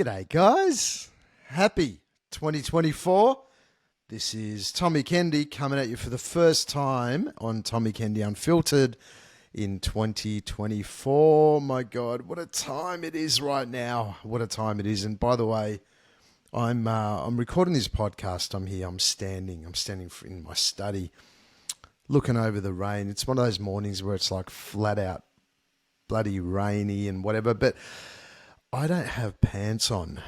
G'day, guys. Happy 2024. This is Tommy Kendi coming at you for the first time on Tommy Kendi Unfiltered in 2024. My God, what a time it is right now. What a time it is. And by the way, I'm recording this podcast. I'm here. I'm standing in my study, looking over the rain. It's one of those mornings where it's like flat out bloody rainy and whatever, but I don't have pants on,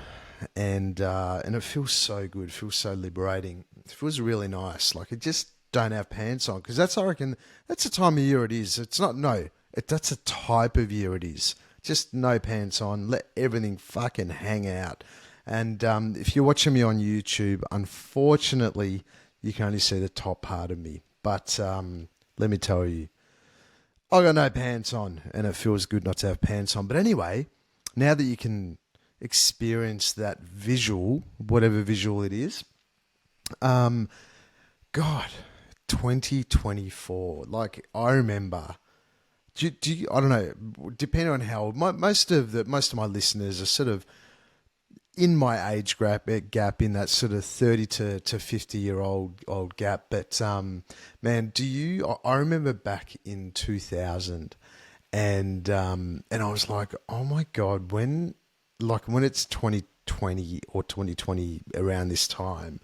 and it feels so good. It feels so liberating. It feels really nice. Like I just don't have pants on because I reckon that's the time of year it is. It's not that's a type of year it is. Just no pants on. Let everything fucking hang out. And if you're watching me on YouTube, unfortunately, you can only see the top part of me. But let me tell you, I got no pants on, and it feels good not to have pants on. But anyway, now that you can experience that visual, whatever visual it is, God, 2024. Like I remember, I don't know, depending on how old, most of my listeners are sort of in my age gap in that sort of 30 to 50-year-old gap. But man, I remember back in 2000. And I was like, oh my God, when it's 2020 or 2020 around this time,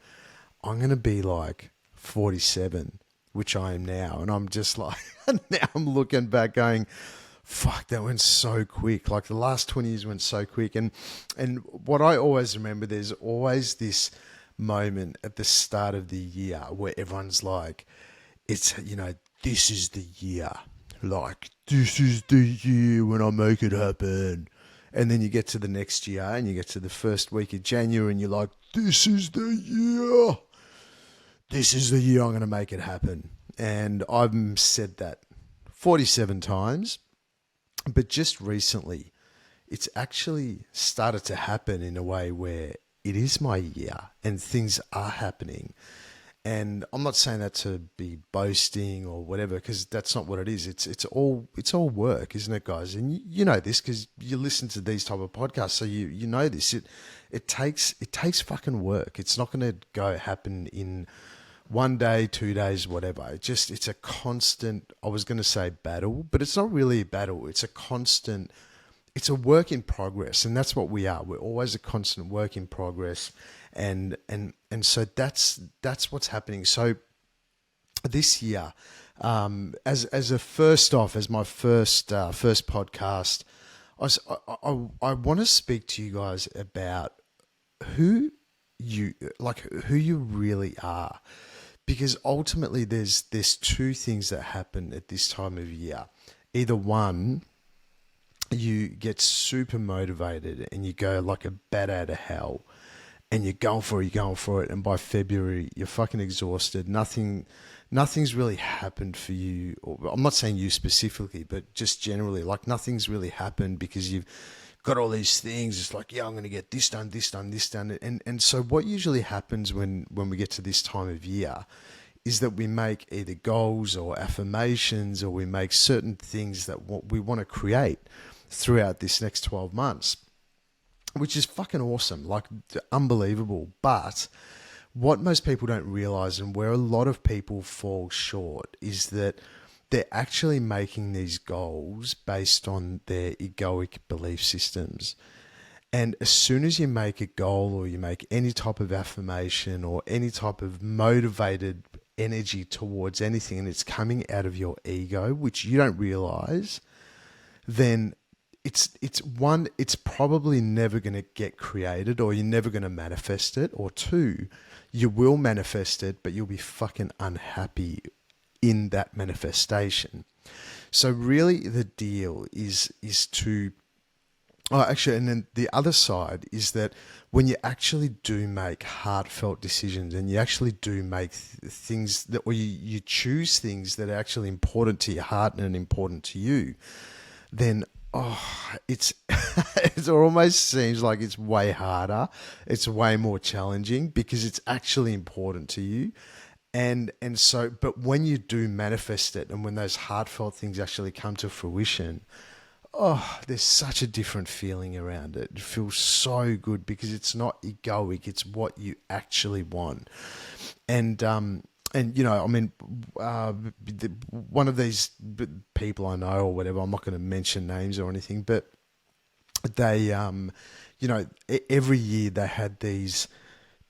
I'm going to be like 47, which I am now. And I'm just like, now I'm looking back going, fuck, that went so quick. Like the last 20 years went so quick. And what I always remember, there's always this moment at the start of the year where everyone's like, this is the year. Like, this is the year when I make it happen. And then you get to the next year and you get to the first week of January and you're like, this is the year. This is the year I'm going to make it happen. And I've said that 47 times. But just recently, it's actually started to happen in a way where it is my year and things are happening. And I'm not saying that to be boasting or whatever, because that's not what it is. It's all work, isn't it, guys? And you know this because you listen to these type of podcasts, so you know this. It takes fucking work. It's not going to happen in 1 day, 2 days, whatever. It's a constant. I was going to say battle, but it's not really a battle. It's a constant. It's a work in progress, and that's what we are. We're always a constant work in progress. And so that's what's happening. So this year, as my first podcast, I want to speak to you guys about who you really are, because ultimately there's two things that happen at this time of year. Either one, you get super motivated and you go like a bat out of hell. And you're going for it, and by February you're fucking exhausted. Nothing's really happened for you. I'm not saying you specifically, but just generally, like nothing's really happened because you've got all these things. It's like, yeah, I'm going to get this done. And so what usually happens when we get to this time of year is that we make either goals or affirmations, or we make certain things that we want to create throughout this next 12 months. Which is fucking awesome, like unbelievable. But what most people don't realize, and where a lot of people fall short, is that they're actually making these goals based on their egoic belief systems. And as soon as you make a goal, or you make any type of affirmation or any type of motivated energy towards anything, and it's coming out of your ego, which you don't realize, then it's probably never going to get created, or you're never going to manifest it. Or two, you will manifest it, but you'll be fucking unhappy in that manifestation. So really the deal is to, and then the other side is that when you actually do make heartfelt decisions, and you actually do make things that, or you choose things that are actually important to your heart and important to you, then it almost seems like it's way harder. It's way more challenging because it's actually important to you. And so, but when you do manifest it, and when those heartfelt things actually come to fruition, there's such a different feeling around it. It feels so good because it's not egoic, it's what you actually want. And you know, I mean, one of these people I know or whatever, I'm not going to mention names or anything, but they, you know, every year they had these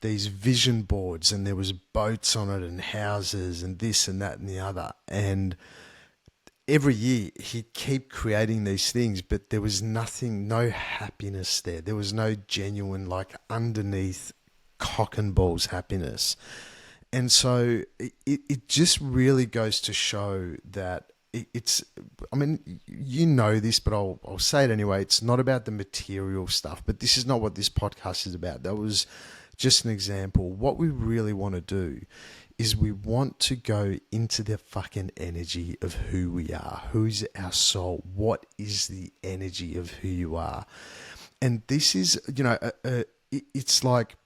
vision boards, and there was boats on it and houses and this and that and the other. And every year he'd keep creating these things, but there was nothing, no happiness there. There was no genuine, like, underneath cock and balls happiness. And so it just really goes to show that it's, I mean, you know this, but I'll say it anyway. It's not about the material stuff, but this is not what this podcast is about. That was just an example. What we really want to do is we want to go into the fucking energy of who we are. Who's our soul? What is the energy of who you are? And this is, you know, it's like,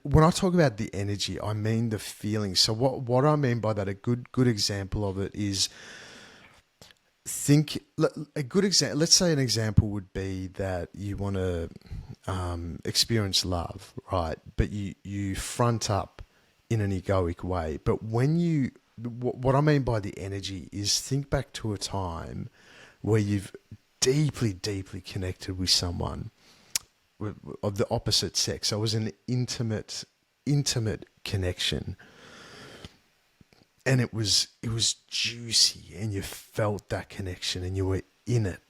when I talk about the energy, I mean the feeling. So what I mean by that, a good example of it is, a good example. Let's say an example would be that you want to experience love, right? But you front up in an egoic way. But what I mean by the energy is, think back to a time where you've deeply connected with someone of the opposite sex. So it was an intimate connection, and it was juicy, and you felt that connection, and you were in it,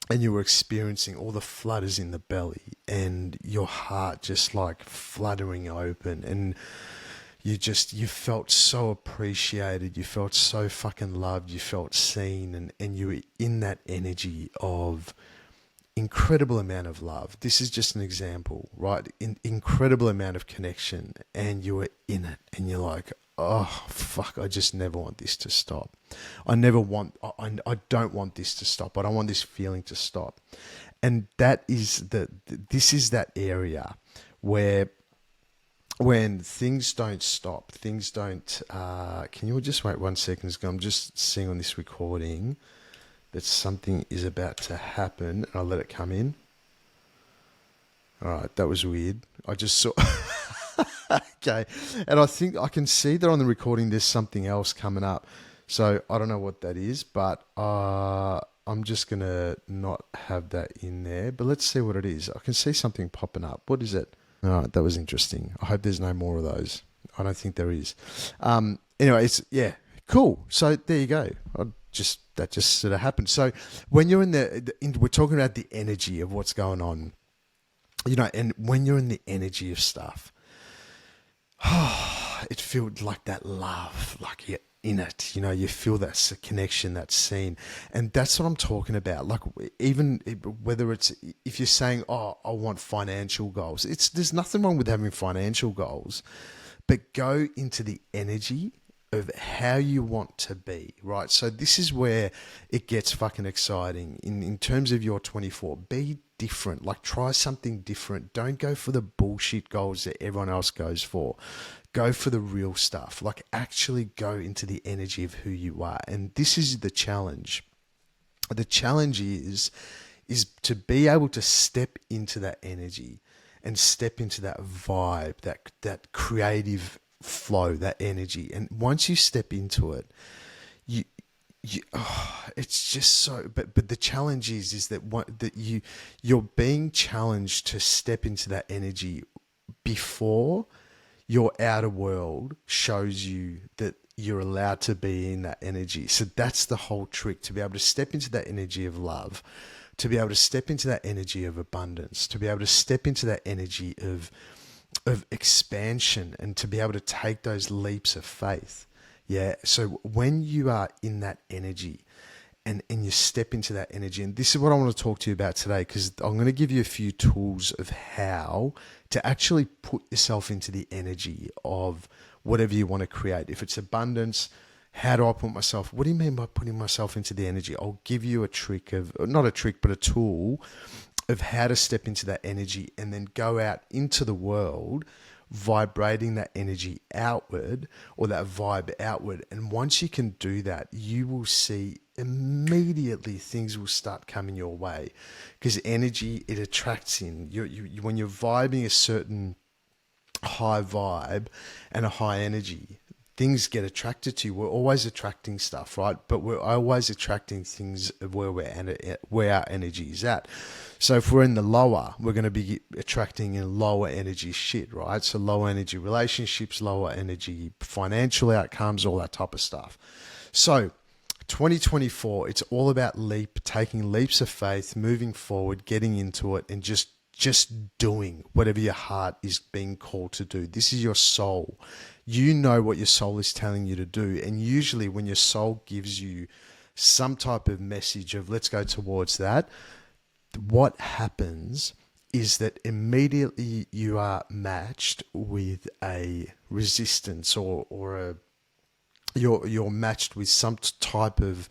and you were experiencing all the flutters in the belly, and your heart just like fluttering open, and you felt so appreciated, you felt so fucking loved, you felt seen, and you were in that energy of incredible amount of love. This is just an example, right? Incredible amount of connection, and you were in it, and you're like, oh fuck, I just never want this to stop. I don't want this to stop. I don't want this feeling to stop. And that is this is that area where, when things don't stop, things don't, can you just wait 1 second? I'm just seeing on this recording that something is about to happen, and I'll let it come in. All right, that was weird. I just saw... Okay, and I think I can see that on the recording there's something else coming up. So I don't know what that is, but I'm just going to not have that in there. But let's see what it is. I can see something popping up. What is it? All right, that was interesting. I hope there's no more of those. I don't think there is. Anyway, yeah, cool. So there you go. That just sort of happened. So when you're we're talking about the energy of what's going on, you know, and when you're in the energy of stuff, it feels like that love, like you're in it, you know, you feel that connection, that scene. And that's what I'm talking about. Like, even whether it's, if you're saying, oh, I want financial goals, there's nothing wrong with having financial goals, but go into the energy of how you want to be, right? So this is where it gets fucking exciting in terms of your 24. Be different, like try something different. Don't go for the bullshit goals that everyone else goes for. Go for the real stuff. Like, actually go into the energy of who you are. And this is the challenge. The challenge is to be able to step into that energy and step into that vibe, that creative flow, that energy. And once you step into it, it's just so. But the challenge is that you're being challenged to step into that energy before your outer world shows you that you're allowed to be in that energy. So that's the whole trick, to be able to step into that energy of love, to be able to step into that energy of abundance, to be able to step into that energy of expansion, and to be able to take those leaps of faith. Yeah. So when you are in that energy and you step into that energy, and this is what I want to talk to you about today, because I'm going to give you a few tools of how to actually put yourself into the energy of whatever you want to create. If it's abundance, how do I put myself? What do you mean by putting myself into the energy? I'll give you a trick not a trick, but a tool of how to step into that energy and then go out into the world vibrating that energy outward, or that vibe outward. And once you can do that, you will see immediately things will start coming your way, because energy, it attracts in. When you're vibing a certain high vibe and a high energy, things get attracted to you. We're always attracting stuff, right? But we're always attracting things where our energy is at. So if we're in the lower, we're going to be attracting in lower energy shit, right? So lower energy relationships, lower energy financial outcomes, all that type of stuff. So 2024, it's all about taking leaps of faith, moving forward, getting into it, and just doing whatever your heart is being called to do. This is your soul. You know what your soul is telling you to do. And usually when your soul gives you some type of message of let's go towards that, what happens is that immediately you are matched with a resistance, or you're matched with some type of,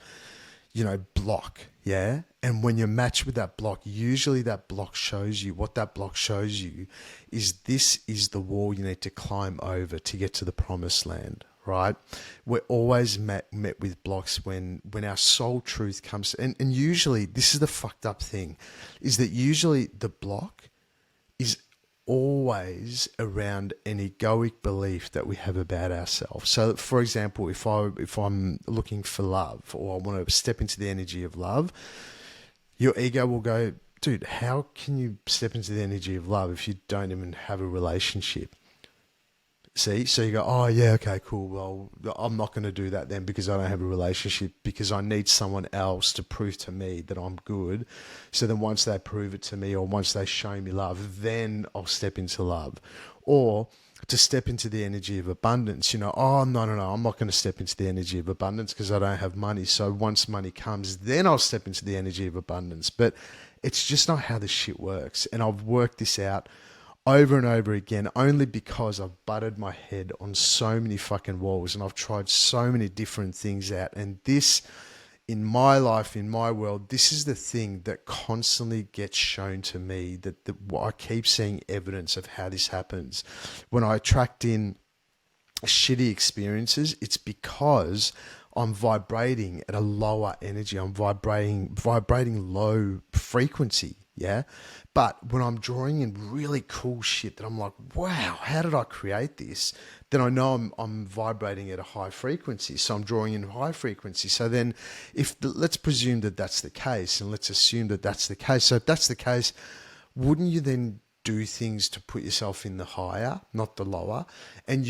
block. Yeah. And when you're matched with that block, usually that block shows you, what that block shows you is this is the wall you need to climb over to get to the promised land, right? We're always met with blocks when our soul truth comes. And usually this is the fucked up thing, is that usually the block is always around an egoic belief that we have about ourselves. So for example, if I'm looking for love, or I want to step into the energy of love, your ego will go, dude, how can you step into the energy of love if you don't even have a relationship? See, so you go, oh yeah, okay, cool. Well, I'm not going to do that then, because I don't have a relationship, because I need someone else to prove to me that I'm good. So then once they prove it to me, or once they show me love, then I'll step into love. Or to step into the energy of abundance, oh, no, I'm not going to step into the energy of abundance because I don't have money. So once money comes, then I'll step into the energy of abundance. But it's just not how this shit works. And I've worked this out over and over again, only because I've butted my head on so many fucking walls, and I've tried so many different things out. And this, in my life, in my world, this is the thing that constantly gets shown to me, that I keep seeing evidence of how this happens. When I attract in shitty experiences, it's because I'm vibrating at a lower energy. I'm vibrating low frequency. Yeah. But when I'm drawing in really cool shit that I'm like, wow, how did I create this? Then I know I'm vibrating at a high frequency. So I'm drawing in high frequency. So then let's presume that that's the case, and let's assume that that's the case. So if that's the case, wouldn't you then do things to put yourself in the higher, not the lower? And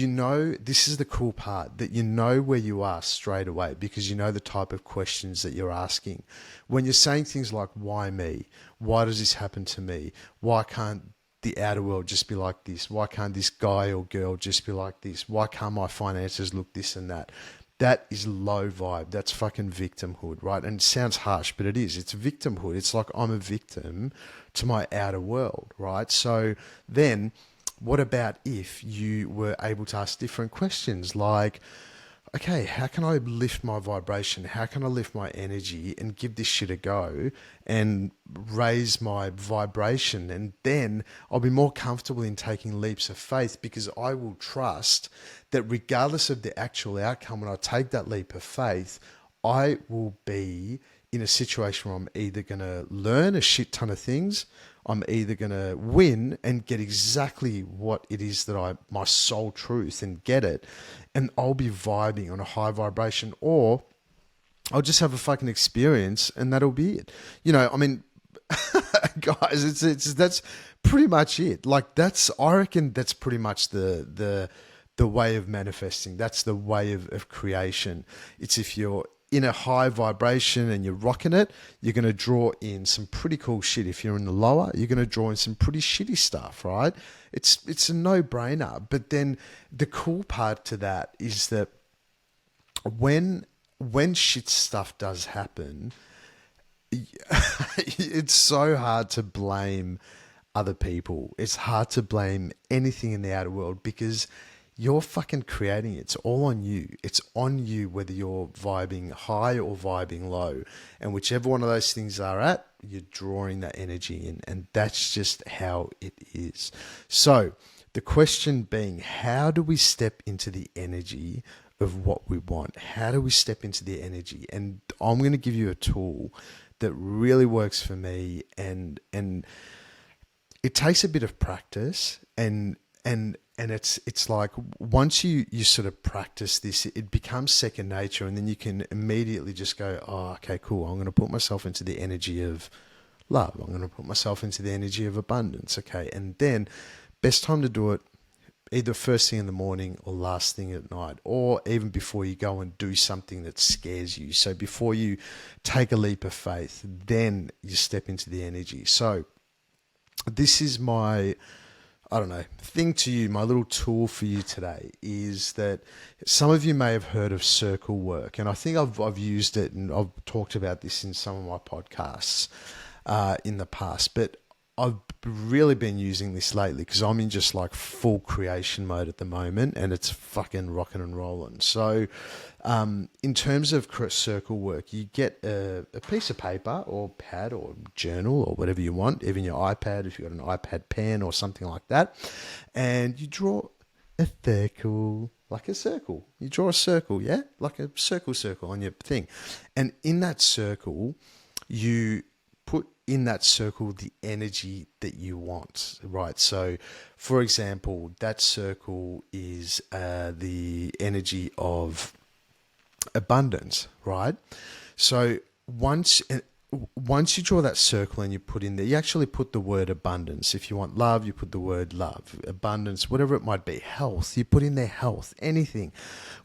this is the cool part, that you know where you are straight away, because you know the type of questions that you're asking. When you're saying things like, why me? Why does this happen to me? Why can't the outer world just be like this? Why can't this guy or girl just be like this? Why can't my finances look this and that? That is low vibe. That's fucking victimhood, right? And it sounds harsh, but it is. It's victimhood. It's like I'm a victim to my outer world, right? So then what about if you were able to ask different questions like, okay, how can I lift my vibration? How can I lift my energy and give this shit a go and raise my vibration? And then I'll be more comfortable in taking leaps of faith, because I will trust that regardless of the actual outcome, when I take that leap of faith, I will be in a situation where I'm either going to learn a shit ton of things, I'm either going to win and get exactly what it is that my soul truth, and get it, and I'll be vibing on a high vibration, or I'll just have a fucking experience and that'll be it. Guys, it's that's pretty much it. Like I reckon that's pretty much the way of manifesting. That's the way of creation. It's if you're in a high vibration and you're rocking it, you're going to draw in some pretty cool shit. If you're in the lower, you're going to draw in some pretty shitty stuff, right? It's a no-brainer. But then the cool part to that is that when shit stuff does happen, it's so hard to blame other people. It's hard to blame anything in the outer world, because you're fucking creating it. It's all on you. It's on you whether you're vibing high or vibing low. And whichever one of those things are at, you're drawing that energy in. And that's just how it is. So The question being, how do we step into the energy of what we want? How do we step into the energy? And I'm going to give you a tool that really works for me, and it takes a bit of practice, and it's like once you sort of practice this, it becomes second nature, and then you can immediately just go, oh, okay, cool. I'm going to put myself into the energy of love. I'm going to put myself into the energy of abundance. Okay. And then best time to do it, either first thing in the morning or last thing at night, or even before you go and do something that scares you. So before you take a leap of faith, then you step into the energy. So this is my, I don't know, thing to you, my little tool for you today is that some of you may have heard of circle work. And I think I've used it, and I've talked about this in some of my podcasts in the past, but I've really been using this lately because I'm in just like full creation mode at the moment, and it's fucking rocking and rolling. So in terms of circle work, you get a piece of paper or pad or journal or whatever you want, even your iPad, if you've got an iPad pen or something like that, and you draw a circle, like a circle. You draw a circle, yeah? Like a circle on your thing. And in that circle, you put in that circle the energy that you want, right? So, for example, that circle is the energy of abundance, right? So once you draw that circle and you put in there, you actually put the word abundance. If you want love, you put the word love. Abundance, whatever it might be. Health, you put in there health. Anything,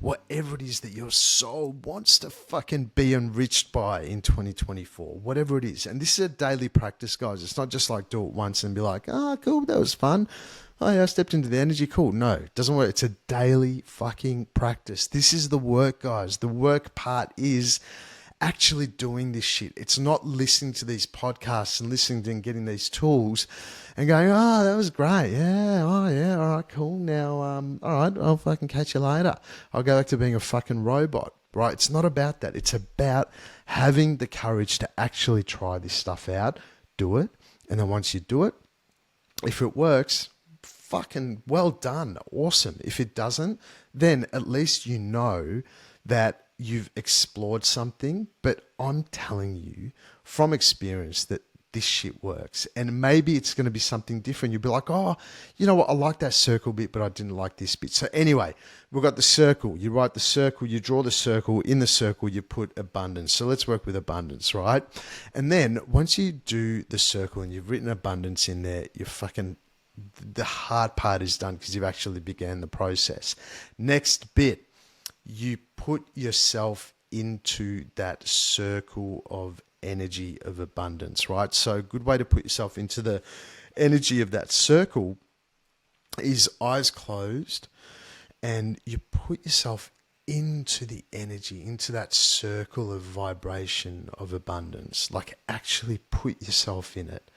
whatever it is that your soul wants to fucking be enriched by in 2024, whatever it is. And this is a daily practice, guys. It's not just like do it once and be like, oh, cool, that was fun. Oh yeah, I stepped into the energy. Cool. No, it doesn't work. It's a daily fucking practice. This is the work, guys. The work part is actually doing this shit. It's not listening to these podcasts and listening to and getting these tools and going, oh, that was great. Yeah. Oh yeah. All right, cool. Now, all right, I'll fucking catch you later. I'll go back to being a fucking robot, right? It's not about that. It's about having the courage to actually try this stuff out, do it. And then once you do it, if it works, fucking well done. Awesome. If it doesn't, then at least you know that you've explored something. But I'm telling you from experience that this shit works. And maybe it's going to be something different. You'll be like, oh, you know what? I like that circle bit, but I didn't like this bit. So anyway, we've got the circle. You write the circle, you draw the circle. In the circle, you put abundance. So let's work with abundance, right? And then once you do the circle and you've written abundance in there, the hard part is done because you've actually began the process. Next bit, you put yourself into that circle of energy of abundance, right? So a good way to put yourself into the energy of that circle is eyes closed, and you put yourself into the energy, into that circle of vibration of abundance, like actually put yourself in it.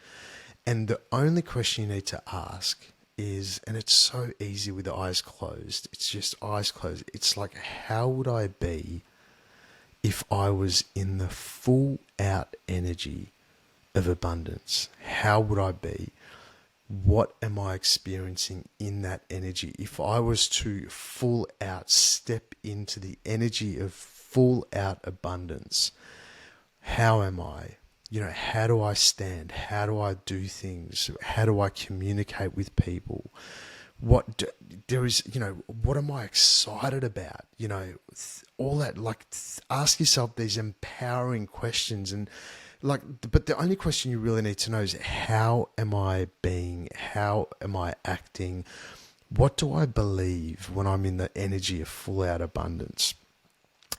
And the only question you need to ask is, and it's so easy with the eyes closed, it's just eyes closed. It's like, how would I be if I was in the full out energy of abundance? How would I be? What am I experiencing in that energy? If I was to full out step into the energy of full out abundance, how am I? You know, how do I stand? How do I do things? How do I communicate with people? What am I excited about? You know, all that, like, ask yourself these empowering questions. And like, but the only question you really need to know is, how am I being? How am I acting? What do I believe when I'm in the energy of full out abundance?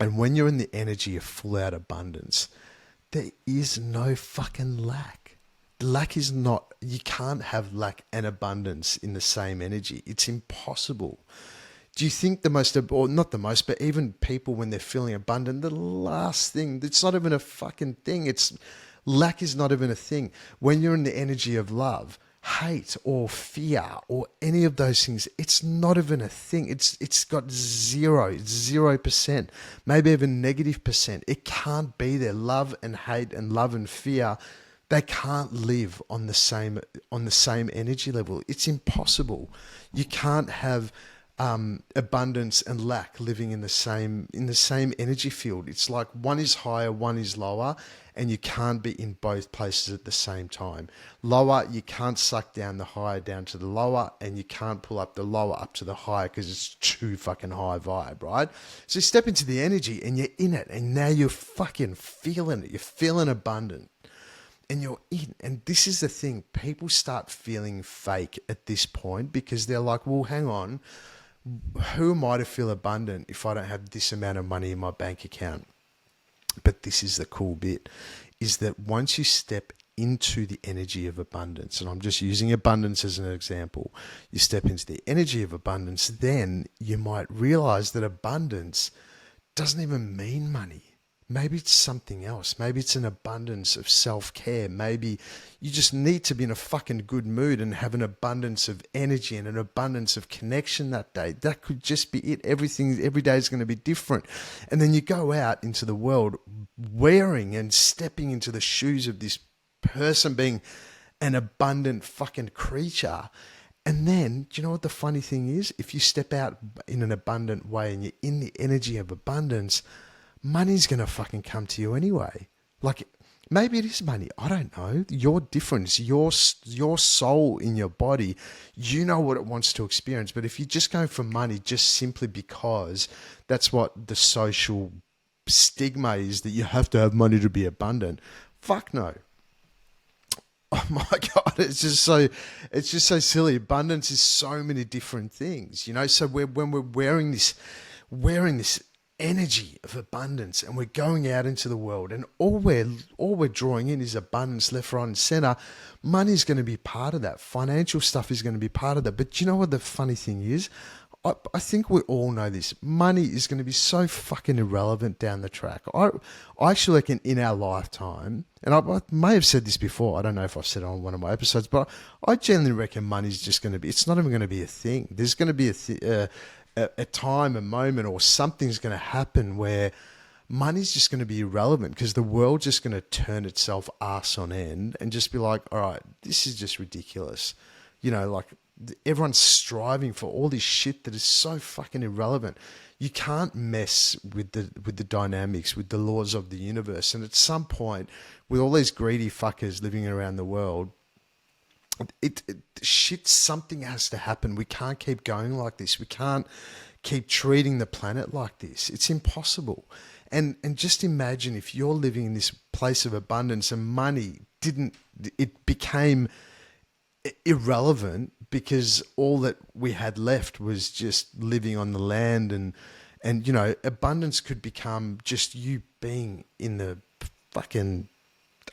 And when you're in the energy of full out abundance, there is no fucking lack. Lack is not, you can't have lack and abundance in the same energy. It's impossible. Do you think or not the most, but even people when they're feeling abundant, the last thing, it's not even a fucking thing. Lack is not even a thing. When you're in the energy of love, hate or fear or any of those things, it's not even a thing. It's got zero, it's 0%, maybe even negative percent. It can't be there. Love and hate and love and fear, They can't live on the same energy level. It's impossible. You can't have abundance and lack living in the same energy field. It's like one is higher, one is lower, and you can't be in both places at the same time. Lower, you can't suck down the higher down to the lower, and you can't pull up the lower up to the higher because it's too fucking high vibe, right? So you step into the energy and you're in it, and now you're fucking feeling it. You're feeling abundant. And you're in. And this is the thing. People start feeling fake at this point because they're like, well, hang on. Who am I to feel abundant if I don't have this amount of money in my bank account? But this is the cool bit, is that once you step into the energy of abundance, and I'm just using abundance as an example, you step into the energy of abundance, then you might realize that abundance doesn't even mean money. Maybe it's something else. Maybe it's an abundance of self-care. Maybe you just need to be in a fucking good mood and have an abundance of energy and an abundance of connection that day. That could just be it. Every day is going to be different. And then you go out into the world wearing and stepping into the shoes of this person being an abundant fucking creature. And then, do you know what the funny thing is? If you step out in an abundant way and you're in the energy of abundance, money's going to fucking come to you anyway. Like, maybe it is money. I don't know. Your difference, your soul in your body, you know what it wants to experience. But if you're just going for money just simply because that's what the social stigma is, that you have to have money to be abundant, fuck no. Oh my God, it's just so silly. Abundance is so many different things, you know? So when we're wearing this energy of abundance and we're going out into the world and all we're drawing in is abundance left, right and center, money's going to be part of that. Financial stuff is going to be part of that. But you know what the funny thing is? I think we all know this. Money is going to be so fucking irrelevant down the track. I actually reckon in our lifetime, and I may have said this before, I don't know if I've said it on one of my episodes, but I generally reckon money's just going to be, it's not even going to be a thing. There's going to be a time, a moment, or something's going to happen where money's just going to be irrelevant because the world's just going to turn itself arse on end and just be like, all right, this is just ridiculous. You know, like everyone's striving for all this shit that is so fucking irrelevant. You can't mess with the dynamics, with the laws of the universe. And at some point, with all these greedy fuckers living around the world, something has to happen. We can't keep going like this. We can't keep treating the planet like this. It's impossible. And just imagine if you're living in this place of abundance and money became irrelevant because all that we had left was just living on the land, and you know, abundance could become just you being in the fucking,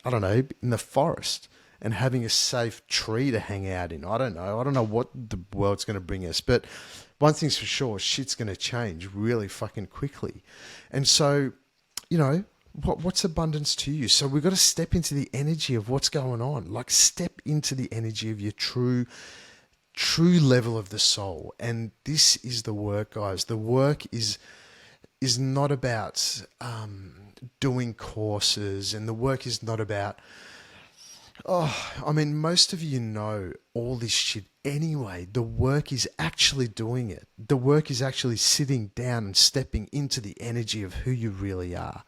I don't know, in the forest and having a safe tree to hang out in. I don't know what the world's going to bring us, but one thing's for sure, shit's going to change really fucking quickly. And so, you know, what's abundance to you? So we've got to step into the energy of what's going on. Like, step into the energy of your true level of the soul. And this is the work, guys. The work is not about doing courses, and the work is not about, I mean, most of you know all this shit anyway. The work is actually doing it. The work is actually sitting down and stepping into the energy of who you really are.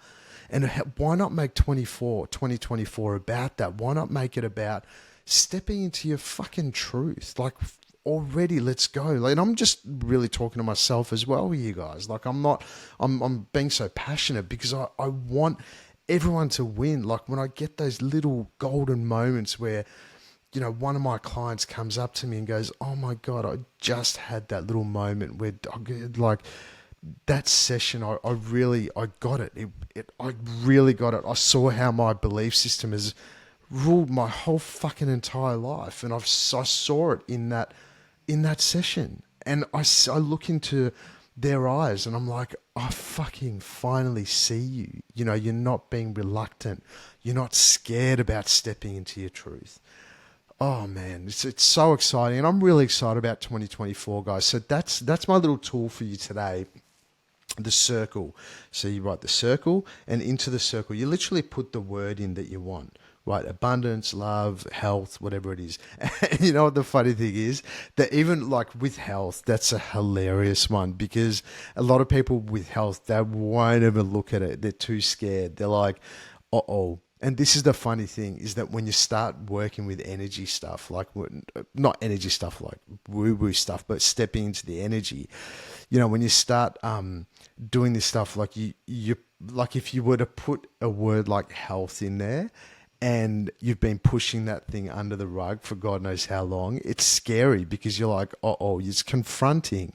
And why not make 2024 about that? Why not make it about stepping into your fucking truth? Like, already, let's go. And I'm just really talking to myself as well with you guys. Like, I'm being so passionate because I want everyone to win. Like, when I get those little golden moments where, you know, one of my clients comes up to me and goes, oh my God, I just had that little moment where, like, that session, I got it. I really got it. I saw how my belief system has ruled my whole fucking entire life. And I saw it in that session. And I look into their eyes and I'm like, I fucking finally see you. You know, you're not being reluctant. You're not scared about stepping into your truth. Oh man, it's so exciting. And I'm really excited about 2024, guys. So that's my little tool for you today. The circle. So you write the circle, and into the circle, you literally put the word in that you want. right? Abundance, love, health, whatever it is. And you know what the funny thing is? That even like with health, that's a hilarious one, because a lot of people with health, they won't even look at it. They're too scared. They're like, uh-oh. And this is the funny thing, is that when you start working with energy stuff, like not energy stuff like woo-woo stuff, but stepping into the energy, when you start doing this stuff, like you like if you were to put a word like health in there, and you've been pushing that thing under the rug for God knows how long, it's scary, because you're like, it's confronting,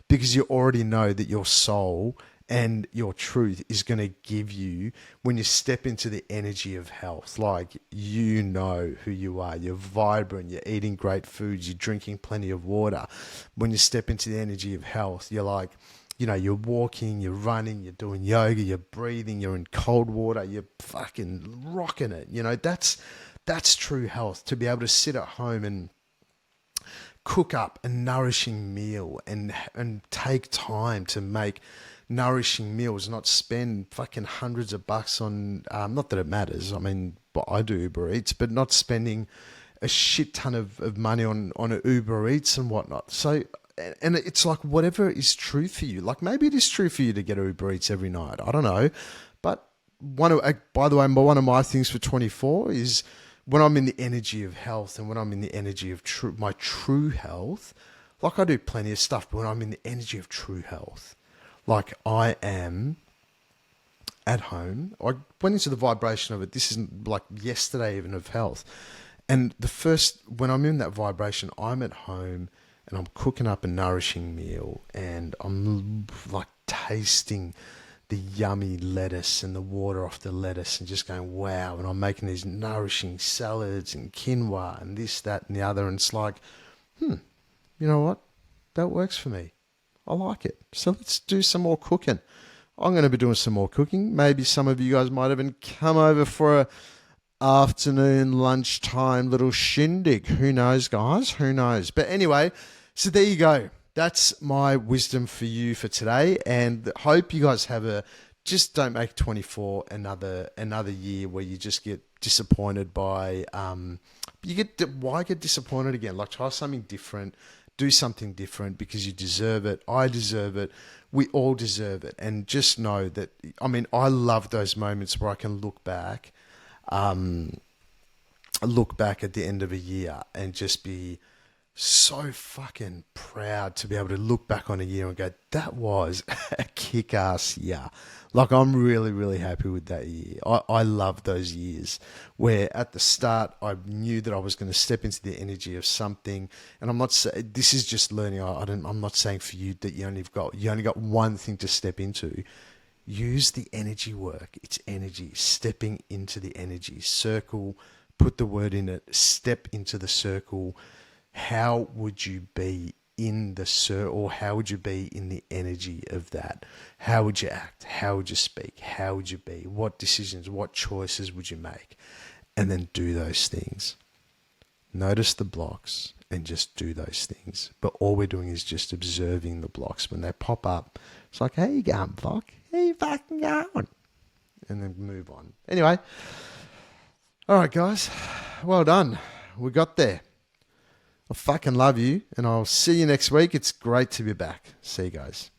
because you already know that your soul and your truth is going to give you, when you step into the energy of health, like you know who you are, you're vibrant, you're eating great foods, you're drinking plenty of water. When you step into the energy of health, you're like, you're walking, you're running, you're doing yoga, you're breathing, you're in cold water, you're fucking rocking it. That's true health. To be able to sit at home and cook up a nourishing meal and take time to make nourishing meals, not spend fucking hundreds of bucks on, not that it matters. I mean, but I do Uber Eats, but not spending a shit ton of money on a Uber Eats and whatnot. So, and it's like, whatever is true for you. Like, maybe it is true for you to get Uber Eats every night. I don't know. But by the way, one of my things for 24 is when I'm in the energy of health, and when I'm in the energy of my true health, like I do plenty of stuff, but when I'm in the energy of true health, like I am at home, I went into the vibration of it. This isn't like yesterday even, of health. And when I'm in that vibration, I'm at home and I'm cooking up a nourishing meal, and I'm like tasting the yummy lettuce and the water off the lettuce and just going, wow. And I'm making these nourishing salads and quinoa and this, that, and the other. And it's like, you know what? That works for me. I like it. So let's do some more cooking. I'm going to be doing some more cooking. Maybe some of you guys might even come over for a afternoon, lunchtime little shindig. Who knows, guys? Who knows? But anyway, so there you go. That's my wisdom for you for today, and hope you guys just don't make 24 another year where you just get disappointed by, why get disappointed again? Like, try something different, do something different, because you deserve it. I deserve it. We all deserve it. And just know that, I love those moments where I can look back at the end of a year and just be so fucking proud to be able to look back on a year and go, that was a kick-ass year. Like, I'm really, really happy with that year. I love those years where at the start I knew that I was going to step into the energy of something. And I'm not saying, this is just learning. I'm not saying for you that you only got one thing to step into. Use the energy work. It's energy. Stepping into the energy. Circle, put the word in it, step into the circle. How would you be in the circle, or how would you be in the energy of that? How would you act? How would you speak? How would you be? What decisions, what choices would you make? And then do those things. Notice the blocks and just do those things. But all we're doing is just observing the blocks. When they pop up, it's like, how you going, block? How you fucking going? And then move on. Anyway, all right, guys. Well done. We got there. I fucking love you, and I'll see you next week. It's great to be back. See you guys.